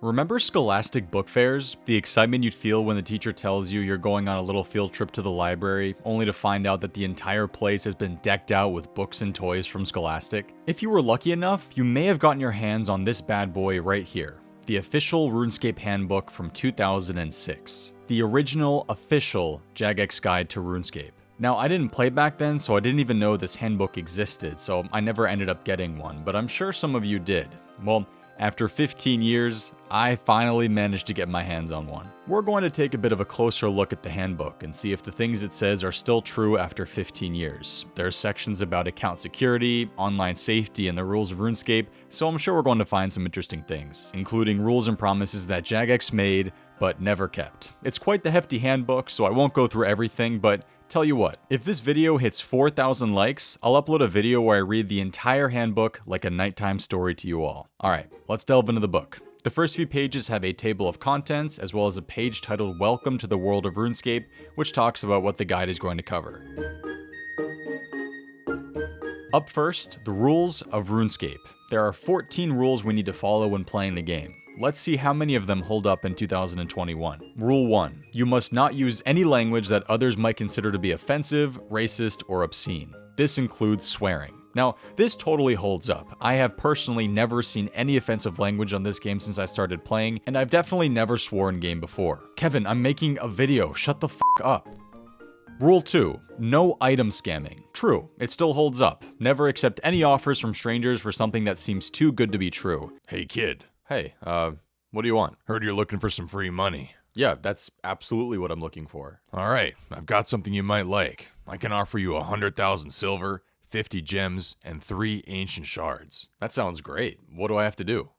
Remember scholastic book fairs? The excitement you'd feel when the teacher tells you you're going on a little field trip to the library, only to find out that the entire place has been decked out with books and toys from Scholastic? If you were lucky enough, you may have gotten your hands on this bad boy right here. The official RuneScape handbook from 2006. The original, official Jagex guide to RuneScape. Now, I didn't play back then, so I didn't even know this handbook existed, so I never ended up getting one, but I'm sure some of you did. Well, after 15 years, I finally managed to get my hands on one. We're going to take a bit of a closer look at the handbook and see if the things it says are still true after 15 years. There's sections about account security, online safety, and the rules of RuneScape, so I'm sure we're going to find some interesting things, including rules and promises that Jagex made, but never kept. It's quite the hefty handbook, so I won't go through everything, but tell you what, if this video hits 4,000 likes, I'll upload a video where I read the entire handbook like a nighttime story to you all. Alright, let's delve into the book. The first few pages have a table of contents, as well as a page titled Welcome to the World of RuneScape, which talks about what the guide is going to cover. Up first, the rules of RuneScape. There are 14 rules we need to follow when playing the game. Let's see how many of them hold up in 2021. Rule 1. You must not use any language that others might consider to be offensive, racist, or obscene. This includes swearing. Now, this totally holds up. I have personally never seen any offensive language on this game since I started playing, and I've definitely never sworn in-game before. Kevin, I'm making a video. Shut the f*** up. Rule 2. No item scamming. True, it still holds up. Never accept any offers from strangers for something that seems too good to be true. Hey kid, Hey, what do you want? heard you're looking for some free money. Yeah, that's absolutely what I'm looking for. Alright, I've got something you might like. I can offer you 100,000 silver, 50 gems, and 3 ancient shards. That sounds great. What do I have to do?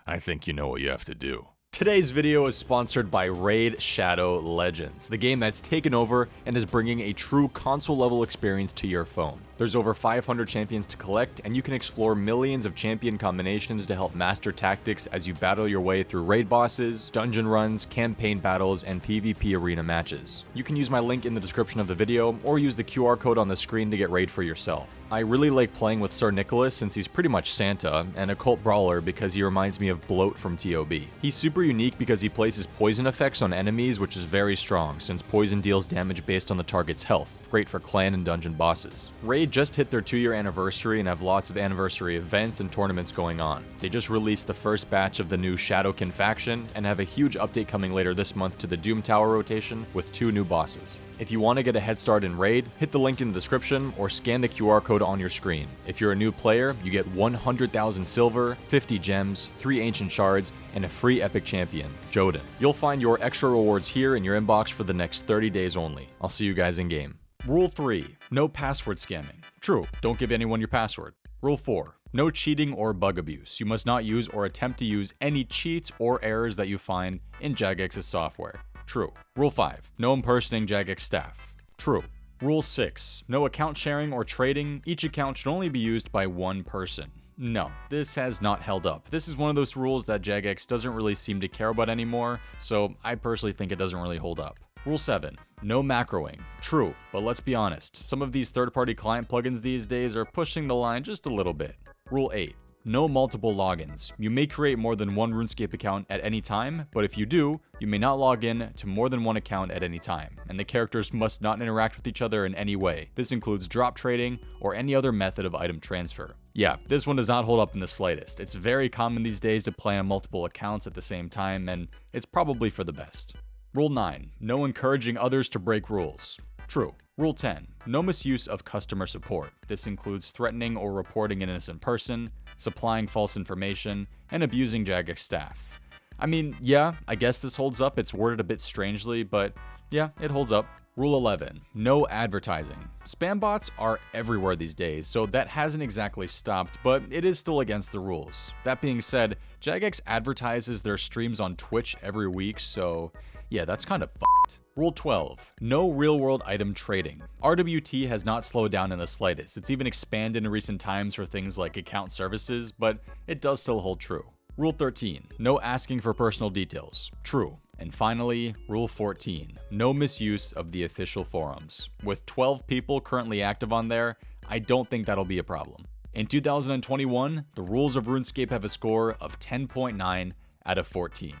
I think you know what you have to do. Today's video is sponsored by Raid Shadow Legends, the game that's taken over and is bringing a true console-level experience to your phone. There's over 500 champions to collect, and you can explore millions of champion combinations to help master tactics as you battle your way through raid bosses, dungeon runs, campaign battles, and PvP arena matches. You can use my link in the description of the video, or use the QR code on the screen to get raid for yourself. I really like playing with Sir Nicholas since he's pretty much Santa, and a cult brawler because he reminds me of Bloat from TOB. He's super unique because he places poison effects on enemies, which is very strong since poison deals damage based on the target's health, great for clan and dungeon bosses. Raid just hit their 2-year anniversary and have lots of anniversary events and tournaments going on. They just released the first batch of the new Shadowkin faction and have a huge update coming later this month to the Doom Tower rotation with 2 new bosses. If you want to get a head start in Raid, hit the link in the description or scan the QR code on your screen. If you're a new player, you get 100,000 silver, 50 gems, 3 ancient shards, and a free epic champion, Joden. You'll find your extra rewards here in your inbox for the next 30 days only. I'll see you guys in game. Rule 3. No password scamming. True, don't give anyone your password. Rule 4. No cheating or bug abuse. You must not use or attempt to use any cheats or errors that you find in Jagex's software. True. Rule 5. No impersonating Jagex staff. True. Rule 6. No account sharing or trading. Each account should only be used by one person. No, this has not held up. This is one of those rules that Jagex doesn't really seem to care about anymore, so I personally think it doesn't really hold up. Rule 7. No macroing. True, but let's be honest, some of these third-party client plugins these days are pushing the line just a little bit. Rule 8. No multiple logins. You may create more than one RuneScape account at any time, but if you do, you may not log in to more than one account at any time, and the characters must not interact with each other in any way. This includes drop trading or any other method of item transfer. Yeah, this one does not hold up in the slightest. It's very common these days to play on multiple accounts at the same time, and it's probably for the best. Rule 9. No encouraging others to break rules. True. Rule 10. No misuse of customer support. This includes threatening or reporting an innocent person, supplying false information, and abusing Jagex staff. I mean, yeah, I guess this holds up. It's worded a bit strangely, but yeah, it holds up. Rule 11. No advertising. Spam bots are everywhere these days, so that hasn't exactly stopped, but it is still against the rules. That being said, Jagex advertises their streams on Twitch every week, so yeah, that's kind of fucked. Rule 12. No real-world item trading. RWT has not slowed down in the slightest. It's even expanded in recent times for things like account services, but it does still hold true. Rule 13. No asking for personal details. True. And finally, Rule 14. No misuse of the official forums. With 12 people currently active on there, I don't think that'll be a problem. In 2021, the rules of RuneScape have a score of 10.9 out of 14.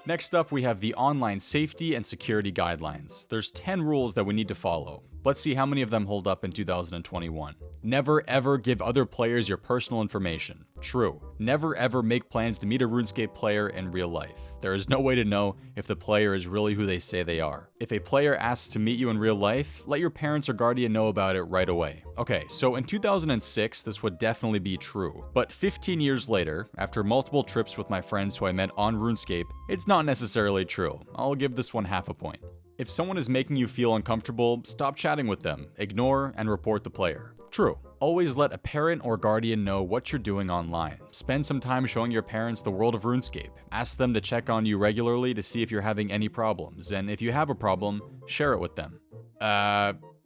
Next up, we have the online safety and security guidelines. There's 10 rules that we need to follow. Let's see how many of them hold up in 2021. Never ever give other players your personal information. True. Never ever make plans to meet a RuneScape player in real life. There is no way to know if the player is really who they say they are. If a player asks to meet you in real life, let your parents or guardian know about it right away. Okay, so in 2006, this would definitely be true. But 15 years later, after multiple trips with my friends who I met on RuneScape, it's not necessarily true. I'll give this one half a point. If someone is making you feel uncomfortable, stop chatting with them, ignore, and report the player. True. Always let a parent or guardian know what you're doing online. Spend some time showing your parents the world of RuneScape. Ask them to check on you regularly to see if you're having any problems, and if you have a problem, share it with them.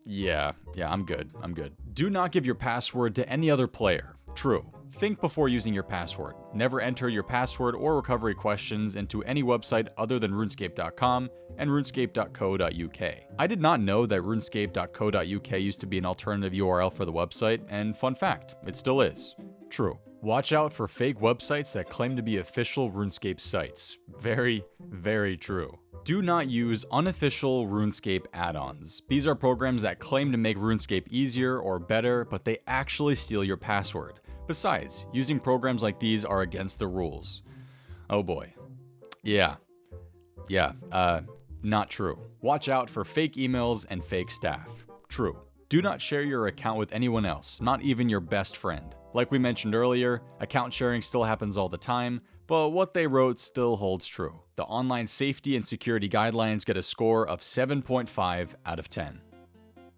Yeah, I'm good. Do not give your password to any other player. True. Think before using your password. Never enter your password or recovery questions into any website other than runescape.com and runescape.co.uk. I did not know that runescape.co.uk used to be an alternative URL for the website, and fun fact, it still is. True. Watch out for fake websites that claim to be official RuneScape sites. Very, very true. Do not use unofficial RuneScape add-ons. These are programs that claim to make RuneScape easier or better, but they actually steal your password. Besides, using programs like these are against the rules. Oh boy. Yeah, not true. Watch out for fake emails and fake staff. True. Do not share your account with anyone else, not even your best friend. Like we mentioned earlier, account sharing still happens all the time, but what they wrote still holds true. The online safety and security guidelines get a score of 7.5 out of 10.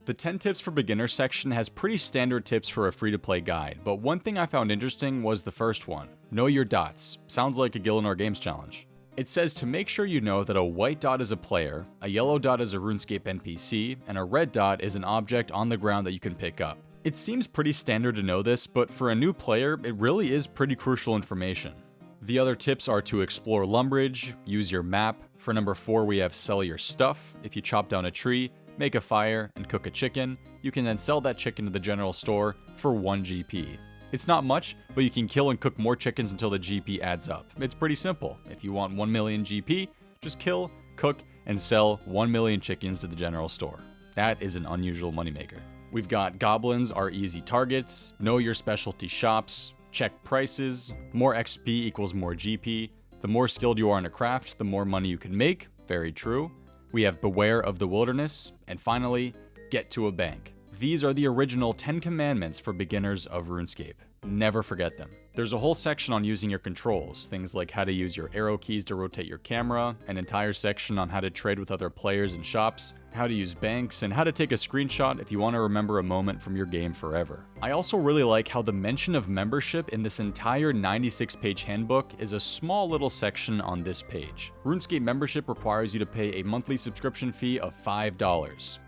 The 10 tips for beginners section has pretty standard tips for a free-to-play guide, but one thing I found interesting was the first one. Know your dots. Sounds like a Gillenor Games challenge. It says to make sure you know that a white dot is a player, a yellow dot is a RuneScape NPC, and a red dot is an object on the ground that you can pick up. It seems pretty standard to know this, but for a new player, it really is pretty crucial information. The other tips are to explore Lumbridge, use your map. For number 4, we have sell your stuff. If you chop down a tree, make a fire, and cook a chicken, you can then sell that chicken to the general store for 1 GP. It's not much, but you can kill and cook more chickens until the GP adds up. It's pretty simple. If you want 1 million GP, just kill, cook, and sell 1 million chickens to the general store. That is an unusual moneymaker. We've got goblins are easy targets, know your specialty shops, check prices, more XP equals more GP. The more skilled you are in a craft, the more money you can make. Very true. We have beware of the wilderness, and finally, get to a bank. These are the original 10 commandments for beginners of RuneScape. Never forget them. There's a whole section on using your controls, things like how to use your arrow keys to rotate your camera, an entire section on how to trade with other players and shops, how to use banks, and how to take a screenshot if you want to remember a moment from your game forever. I also really like how the mention of membership in this entire 96-page handbook is a small little section on this page. RuneScape membership requires you to pay a monthly subscription fee of $5.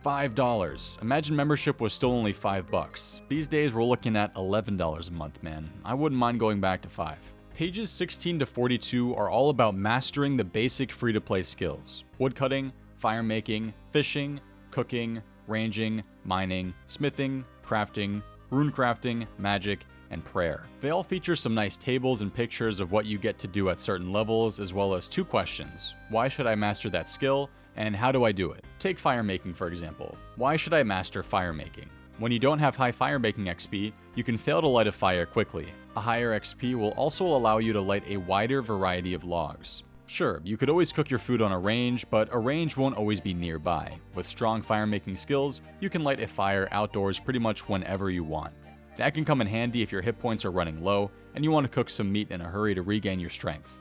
$5. Imagine membership was still only $5. These days we're looking at $11 a month, man. I wouldn't mind going back to 5. Pages 16 to 42 are all about mastering the basic free-to-play skills. Woodcutting, fire making, fishing, cooking, ranging, mining, smithing, crafting, rune crafting, magic, and prayer. They all feature some nice tables and pictures of what you get to do at certain levels, as well as 2 questions. Why should I master that skill? And how do I do it? Take fire making, for example. Why should I master fire making? When you don't have high fire making XP, you can fail to light a fire quickly. A higher XP will also allow you to light a wider variety of logs. Sure, you could always cook your food on a range, but a range won't always be nearby. With strong fire-making skills, you can light a fire outdoors pretty much whenever you want. That can come in handy if your hit points are running low, and you want to cook some meat in a hurry to regain your strength.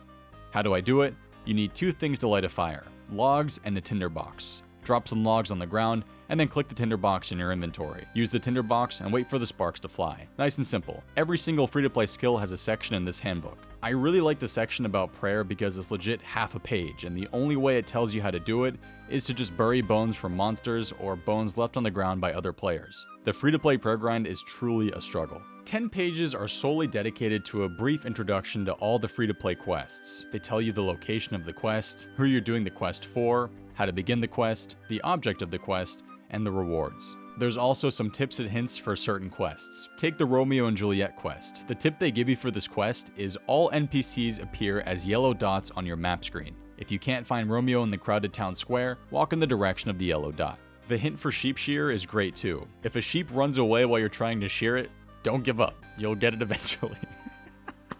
How do I do it? You need 2 things to light a fire: logs and a tinderbox. Drop some logs on the ground, and then click the tinderbox in your inventory. Use the tinderbox and wait for the sparks to fly. Nice and simple. Every single free-to-play skill has a section in this handbook. I really like the section about prayer because it's legit half a page, and the only way it tells you how to do it is to just bury bones from monsters or bones left on the ground by other players. The free-to-play prayer grind is truly a struggle. 10 pages are solely dedicated to a brief introduction to all the free-to-play quests. They tell you the location of the quest, who you're doing the quest for, how to begin the quest, the object of the quest, and the rewards. There's also some tips and hints for certain quests. Take the Romeo and Juliet quest. The tip they give you for this quest is all NPCs appear as yellow dots on your map screen. If you can't find Romeo in the crowded town square, walk in the direction of the yellow dot. The hint for sheep shear is great too. If a sheep runs away while you're trying to shear it, don't give up. You'll get it eventually.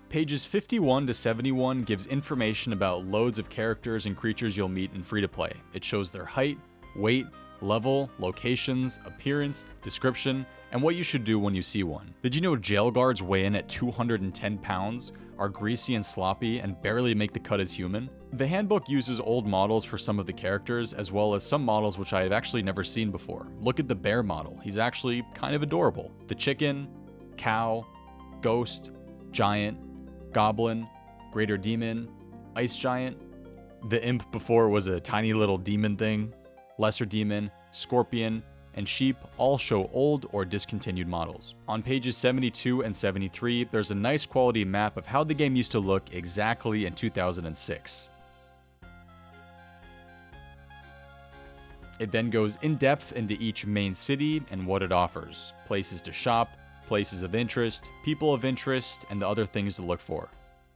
Pages 51 to 71 gives information about loads of characters and creatures you'll meet in free-to-play. It shows their height, weight, level, locations, appearance, description, and what you should do when you see one. Did you know jail guards weigh in at 210 pounds, are greasy and sloppy, and barely make the cut as human? The handbook uses old models for some of the characters, as well as some models which I have actually never seen before. Look at the bear model, he's actually kind of adorable. The chicken, cow, ghost, giant, goblin, greater demon, ice giant. The imp before was a tiny little demon thing. Lesser demon, scorpion, and sheep all show old or discontinued models. On pages 72 and 73, there's a nice quality map of how the game used to look exactly in 2006. It then goes in depth into each main city and what it offers, places to shop, places of interest, people of interest, and the other things to look for.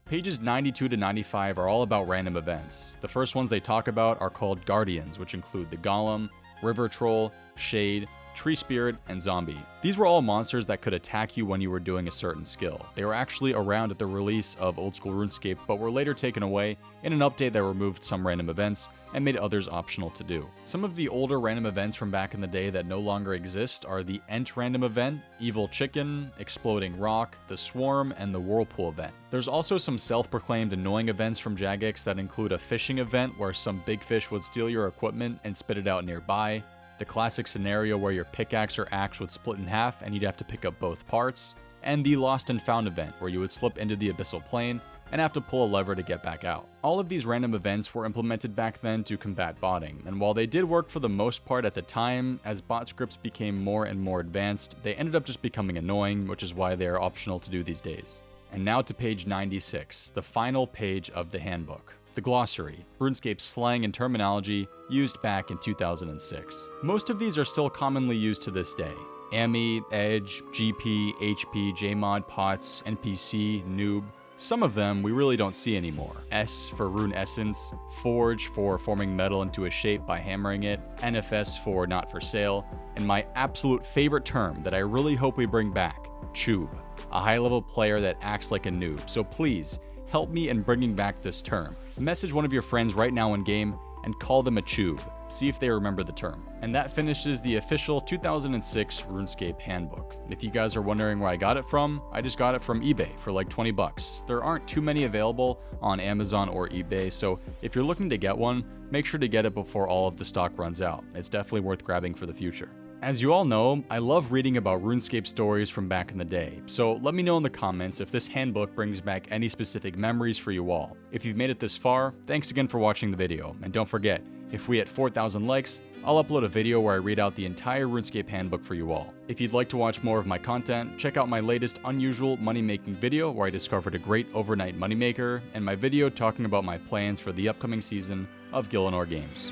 Pages 92 to 95 are all about random events. The first ones they talk about are called Guardians, which include the Golem, River Troll, Shade, Tree Spirit, and Zombie. These were all monsters that could attack you when you were doing a certain skill. They were actually around at the release of Old School RuneScape, but were later taken away in an update that removed some random events and made others optional to do. Some of the older random events from back in the day that no longer exist are the Ent random event, Evil Chicken, Exploding Rock, the Swarm, and the Whirlpool event. There's also some self-proclaimed annoying events from Jagex that include a fishing event where some big fish would steal your equipment and spit it out nearby, the classic scenario where your pickaxe or axe would split in half and you'd have to pick up both parts, and the Lost and Found event where you would slip into the abyssal plane and have to pull a lever to get back out. All of these random events were implemented back then to combat botting, and while they did work for the most part at the time, as bot scripts became more and more advanced, they ended up just becoming annoying, which is why they are optional to do these days. And now to page 96, the final page of the handbook. The Glossary, RuneScape slang and terminology used back in 2006. Most of these are still commonly used to this day. AMI, Edge, GP, HP, JMod, POTS, NPC, Noob. Some of them we really don't see anymore. S for Rune Essence, Forge for forming metal into a shape by hammering it, NFS for not for sale, and my absolute favorite term that I really hope we bring back, Chube, a high-level player that acts like a noob. So please, help me in bringing back this term. Message one of your friends right now in game and call them a chube. See if they remember the term. And that finishes the official 2006 RuneScape handbook. If you guys are wondering where I got it from, I just got it from eBay for like 20 bucks. There aren't too many available on Amazon or eBay, so if you're looking to get one, make sure to get it before all of the stock runs out. It's definitely worth grabbing for the future. As you all know, I love reading about RuneScape stories from back in the day, so let me know in the comments if this handbook brings back any specific memories for you all. If you've made it this far, thanks again for watching the video, and don't forget, if we hit 4,000 likes, I'll upload a video where I read out the entire RuneScape handbook for you all. If you'd like to watch more of my content, check out my latest unusual money-making video where I discovered a great overnight moneymaker, and my video talking about my plans for the upcoming season of Gillinor Games.